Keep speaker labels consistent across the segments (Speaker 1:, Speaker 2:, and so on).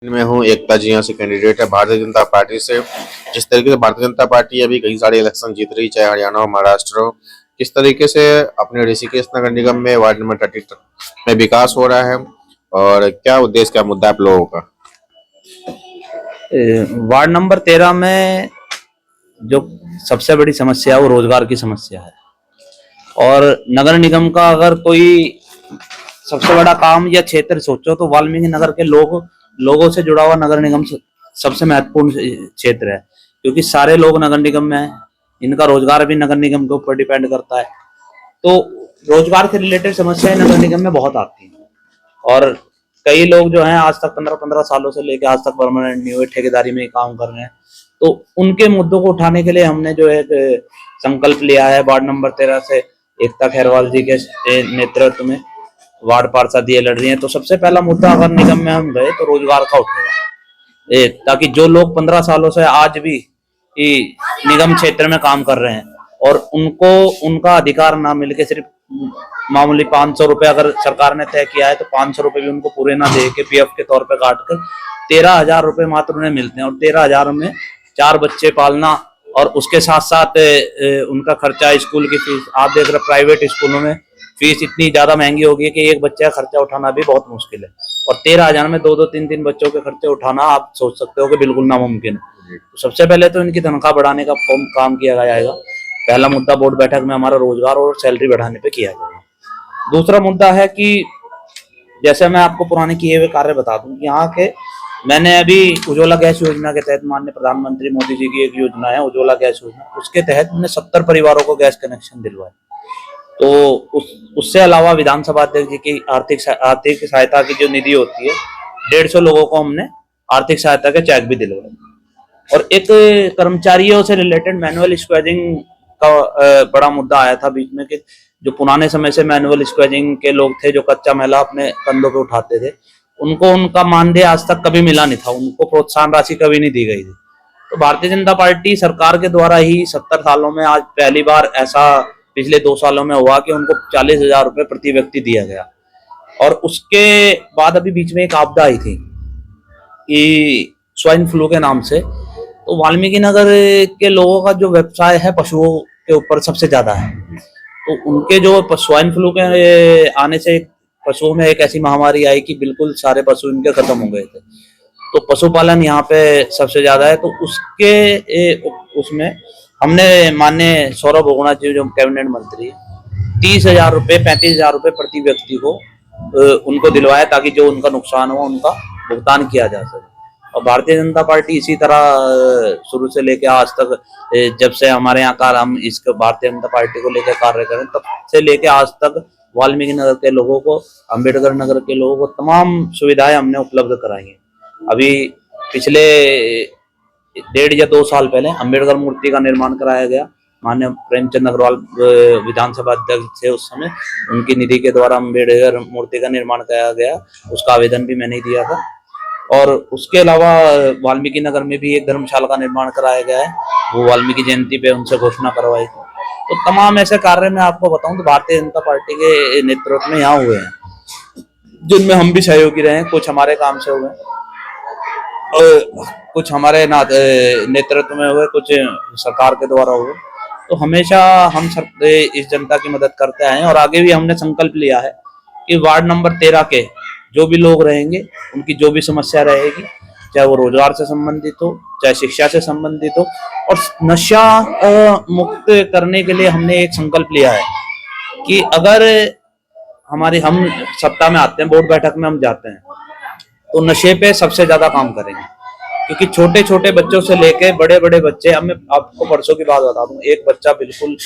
Speaker 1: मैं हूँ एकता जी यहाँ से कैंडिडेट है भारतीय जनता पार्टी से। जिस तरीके से भारतीय जनता पार्टी अभी कई सारे इलेक्शन जीत रही, चाहे हरियाणा हो महाराष्ट्र हो, किस तरीके से अपने ऋषिकेश नगर निगम में वार्ड नंबर 30 में विकास हो रहा है और क्या उद्देश्य, क्या मुद्दा है आप लोगों का?
Speaker 2: वार्ड नंबर 13 में जो सबसे बड़ी समस्या है वो रोजगार की समस्या है। और नगर निगम का अगर कोई सबसे बड़ा काम या क्षेत्र सोचो तो वाल्मीकि नगर के लोगों से जुड़ा हुआ नगर निगम सबसे महत्वपूर्ण क्षेत्र है, क्योंकि सारे लोग नगर निगम में हैं। इनका रोजगार भी नगर निगम के ऊपर डिपेंड करता है। तो रोजगार के रिलेटेड समस्याएं नगर निगम में बहुत आती हैं और कई लोग जो हैं आज तक 15-15 सालों से लेकर आज तक परमानेंट नहीं हुए, ठेकेदारी में ही काम कर रहे हैं। तो उनके मुद्दों को उठाने के लिए हमने जो है संकल्प लिया है। वार्ड नंबर 13 से एकता खैरवाल जी के नेतृत्व में वार्ड पार्षद ये लड़ रही हैं। तो सबसे पहला मुद्दा अगर निगम में हम गए तो रोजगार का उठेगा, ताकि जो लोग 15 सालों से आज भी निगम क्षेत्र में काम कर रहे हैं और उनको उनका अधिकार ना मिल के सिर्फ मामूली 500 रुपए अगर सरकार ने तय किया है तो 500 रुपए भी उनको पूरे ना दे के पीएफ के तौर पे काट कर 13,000 रुपए मात्र उन्हें मिलते हैं। और 13,000 में 4 बच्चे पालना और उसके साथ साथ उनका खर्चा, स्कूल की फीस। आप देख रहे प्राइवेट स्कूलों में फीस इतनी ज्यादा महंगी हो गई कि एक बच्चे का खर्चा उठाना भी बहुत मुश्किल है। और 13,000 में 2-2, 3-3 बच्चों के खर्चे उठाना आप सोच सकते हो कि बिल्कुल नामुमकिन है। तो सबसे पहले तो इनकी तनख्वाह बढ़ाने का काम किया जाएगा। पहला मुद्दा बोर्ड बैठक में हमारा रोजगार और सैलरी बढ़ाने पे किया जाएगा। दूसरा मुद्दा है कि जैसे मैं आपको पुराने किए हुए कार्य बता दूं, यहाँ के मैंने अभी उज्ज्वला गैस योजना के तहत, माननीय प्रधानमंत्री मोदी जी की एक योजना है उज्ज्वला गैस योजना, उसके तहत मैंने 70 परिवारों को गैस कनेक्शन दिलवाए। तो उससे अलावा विधानसभा अध्यक्ष जी की आर्थिक सहायता की जो निधि होती है, 150 लोगों को हमने आर्थिक सहायता के चेक भी दिलवाए। और एक कर्मचारियों से रिलेटेड मैनुअल स्क्वेजिंग का बड़ा मुद्दा आया था बीच में कि जो पुराने समय से मैनुअल स्क्वेजिंग के लोग थे, जो कच्चा मैला अपने कंधों पे उठाते थे, उनको उनका मानदेय आज तक कभी मिला नहीं था, उनको प्रोत्साहन राशि कभी नहीं दी गई थी। तो भारतीय जनता पार्टी सरकार के द्वारा ही 70 सालों में आज पहली बार ऐसा पिछले 2 सालों में हुआ कि उनको 40,000 रुपए प्रति व्यक्ति दिया गया। और उसके बाद अभी बीच में एक आपदा आई थी कि स्वाइन फ्लू के नाम से, तो वाल्मीकि नगर के लोगों का जो व्यवसाय है पशुओं के ऊपर सबसे ज्यादा है। तो उनके जो स्वाइन फ्लू के आने से पशुओं में एक ऐसी महामारी आई कि बिल्कुल सारे पशु इनके खत्म हो गए थे। तो पशुपालन यहाँ पे सबसे ज्यादा है। तो उसमें हमने माननीय सौरभ बोगना जी जो कैबिनेट मंत्री, 30,000 रुपए 35,000 रुपए प्रति व्यक्ति को उनको दिलवाया, ताकि जो उनका नुकसान हुआ उनका भुगतान किया जा सके। और भारतीय जनता पार्टी इसी तरह शुरू से लेकर आज तक, जब से हमारे यहाँ हम इस भारतीय जनता पार्टी को लेकर कार्य करें, तब से लेकर आज तक वाल्मीकि नगर के लोगों को, अम्बेडकर नगर के लोगों को तमाम सुविधाएं हमने उपलब्ध कराई हैं। अभी पिछले 1.5 या 2 साल पहले अम्बेडकर मूर्ति का निर्माण कराया गया। माननीय प्रेमचंद अग्रवाल विधानसभा अध्यक्ष थे उस समय, उनकी निधि के द्वारा अम्बेडकर मूर्ति का निर्माण कराया गया। उसका आवेदन भी मैंने दिया था। और उसके अलावा वाल्मीकि नगर में भी एक धर्मशाला का निर्माण कराया गया है, वो वाल्मीकि जयंती पे उनसे घोषणा करवाई थी। तो तमाम ऐसे कार्य मैं आपको बताऊं तो भारतीय जनता पार्टी के नेतृत्व में यहाँ हुए हैं, जिनमें हम भी सहयोगी रहे। कुछ हमारे काम से हुए और कुछ हमारे नेतृत्व में हुए, कुछ सरकार के द्वारा हुए। तो हमेशा हम इस जनता की मदद करते आए हैं और आगे भी हमने संकल्प लिया है कि वार्ड नंबर 13 के जो भी लोग रहेंगे, उनकी जो भी समस्या रहेगी, चाहे वो रोजगार से संबंधित हो, चाहे शिक्षा से संबंधित हो, और नशा मुक्त करने के लिए हमने एक संकल्प लिया है कि अगर हम सत्ता में आते हैं, बोर्ड बैठक में हम जाते हैं, तो नशे पे सबसे ज्यादा काम करेंगे। क्योंकि छोटे छोटे बच्चों से लेके बड़े बड़े बच्चे, अब मैं आपको परसों की बात बता दूं, एक बच्चा बिल्कुल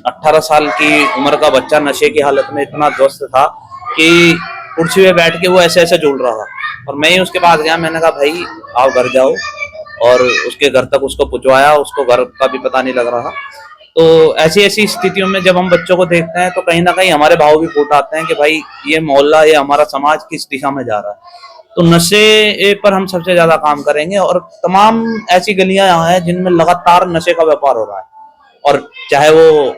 Speaker 2: 18 साल की उम्र का बच्चा नशे की हालत में इतना ध्वस्त था कि कुर्सी पे बैठ के वो ऐसे ऐसे झूल रहा था। और मैं ही उसके पास गया, मैंने कहा भाई आप घर जाओ, और उसके घर तक उसको पहुंचवाया। उसको घर का भी पता नहीं लग रहा। तो ऐसी ऐसी स्थितियों में जब हम बच्चों को देखते हैं तो कहीं ना कहीं हमारे भाव भी फूट आते हैं कि भाई ये मोहल्ला, ये हमारा समाज किस दिशा में जा रहा है। तो नशे पर हम सबसे ज्यादा काम करेंगे। और तमाम ऐसी गलियां यहाँ हैं जिनमें लगातार नशे का व्यापार हो रहा है, और चाहे वो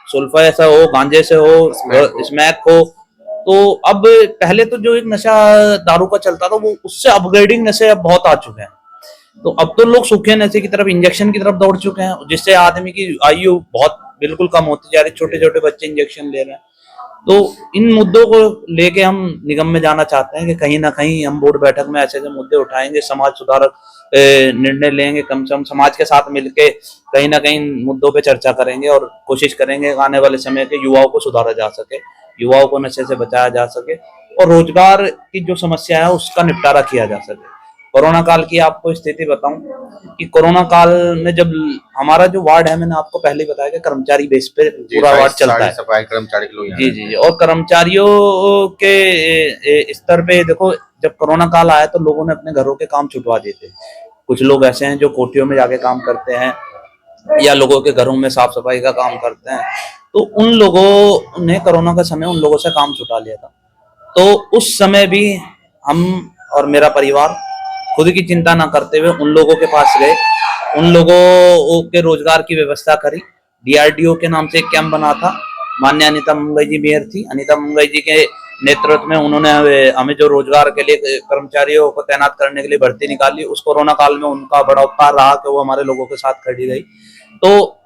Speaker 2: सुल्फा ऐसा हो, गांजे से हो, स्मैक हो, तो अब पहले तो जो एक नशा दारू का चलता था वो उससे अपग्रेडिंग नशे अब बहुत आ चुके हैं। तो अब तो लोग सूखे नशे की तरफ, इंजेक्शन की तरफ दौड़ चुके हैं, जिससे आदमी की आयु बहुत बिल्कुल कम होती जा रही है। छोटे छोटे बच्चे इंजेक्शन ले रहे हैं। तो इन मुद्दों को लेके हम निगम में जाना चाहते हैं कि कहीं ना कहीं हम बोर्ड बैठक में ऐसे ऐसे मुद्दे उठाएंगे, समाज सुधारक निर्णय लेंगे, कम से कम समाज के साथ मिलके कहीं ना कहीं मुद्दों पे चर्चा करेंगे और कोशिश करेंगे आने वाले समय के युवाओं को सुधारा जा सके, युवाओं को नशे से बचाया जा सके और रोजगार की जो समस्या है उसका निपटारा किया जा सके। कोरोना काल की आपको स्थिति बताऊं कि कोरोना काल में जब हमारा जो वार्ड है, मैंने आपको पहले ही बताया कि कर्मचारी बेस पे पूरा वार्ड चलता है।
Speaker 1: सफाई कर्मचारी के लोग यहाँ
Speaker 2: जी जी जी। और कर्मचारियों के स्तर पे देखो, जब कोरोना काल आया तो लोगों ने अपने घरों के काम छुटवा दिए थे। कुछ लोग ऐसे हैं जो कोठियों में जाके काम करते हैं या लोगों के घरों में साफ सफाई का काम करते हैं। तो उन लोगों ने कोरोना का समय उन लोगों से काम छुटा लिया था। तो उस समय भी हम और मेरा परिवार खुद की चिंता ना करते हुए उन लोगों के पास गए, उन लोगों के रोजगार की व्यवस्था करी। डीआरडीओ के नाम से एक कैंप बना था। माननीय अनीता मंगई जी मेयर थी। अनीता मंगई जी के नेतृत्व में उन्होंने हमें जो रोजगार के लिए कर्मचारियों को तैनात करने के लिए भर्ती निकाली, उस कोरोना काल में उनका बड़ा उपकार रहा कि वो हमारे लोगों के साथ खड़ी रही। तो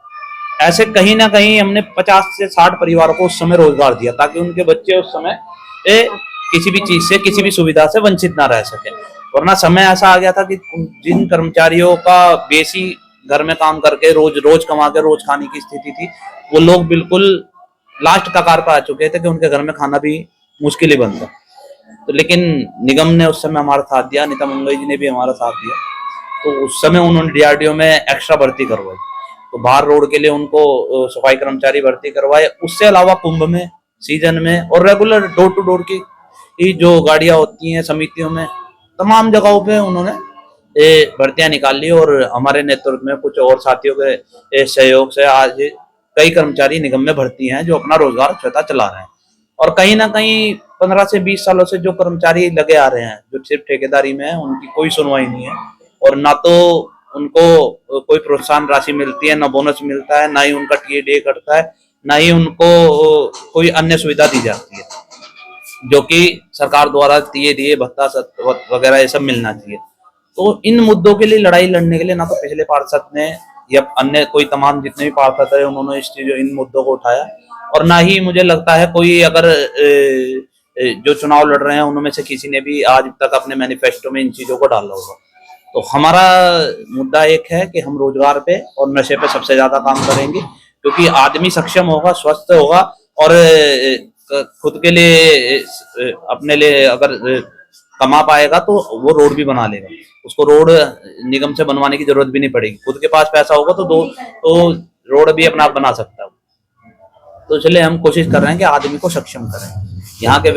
Speaker 2: ऐसे कहीं ना कहीं हमने 50 से 60 परिवारों को उस समय रोजगार दिया ताकि उनके बच्चे उस समय किसी भी चीज से, किसी भी सुविधा से वंचित ना रह सके। वरना समय ऐसा आ गया था कि जिन कर्मचारियों का बेसी घर में काम करके रोज रोज कमा के रोज खाने की स्थिति थी, वो लोग बिल्कुल लास्ट कगार पर आ चुके थे कि उनके घर में खाना भी मुश्किल ही बनता। तो लेकिन निगम ने उस समय हमारा साथ दिया, अनीता मंगई जी ने भी हमारा साथ दिया। तो उस समय उन्होंने डीआरडीओ में एक्स्ट्रा भर्ती करवाई। तो बाहर रोड के लिए उनको सफाई कर्मचारी भर्ती करवाए। उससे अलावा कुंभ में, सीजन में और रेगुलर डोर टू डोर की जो गाड़ियां होती हैं समितियों में, तमाम जगहों पे उन्होंने भर्तियां निकाली। और हमारे नेतृत्व में कुछ और साथियों के सहयोग से आज कई कर्मचारी निगम में भर्ती हैं जो अपना रोजगार स्वतः चला रहे हैं। और कहीं ना कहीं 15 से 20 सालों से जो कर्मचारी लगे आ रहे हैं, जो सिर्फ ठेकेदारी में है, उनकी कोई सुनवाई नहीं है और ना तो उनको कोई प्रोत्साहन राशि मिलती है, ना बोनस मिलता है, ना ही उनका टीए कटता है, ना ही उनको कोई अन्य सुविधा दी जाती है जो कि सरकार द्वारा टीए भत्ता वगैरह ये सब मिलना चाहिए। तो इन मुद्दों के लिए लड़ाई लड़ने के लिए ना तो पिछले पार्षद ने या अन्य कोई तमाम जितने भी पार्षद रहे उन्होंने इन मुद्दों को उठाया, और ना ही मुझे लगता है कोई अगर जो चुनाव लड़ रहे हैं उनमें से किसी ने भी आज तक अपने मैनिफेस्टो में इन चीजों को डाला होगा। तो हमारा मुद्दा एक है कि हम रोजगार पे और नशे पे सबसे ज्यादा काम करेंगे, क्योंकि आदमी सक्षम होगा, स्वस्थ होगा और खुद के लिए अपने लिए अगर कमा पाएगा तो वो रोड भी बना लेगा। उसको रोड निगम से बनवाने की जरूरत भी नहीं पड़ेगी। खुद के पास पैसा होगा तो रोड भी अपना आप बना सकता है। तो इसलिए हम कोशिश कर रहे हैं कि आदमी को सक्षम करें। यहाँ के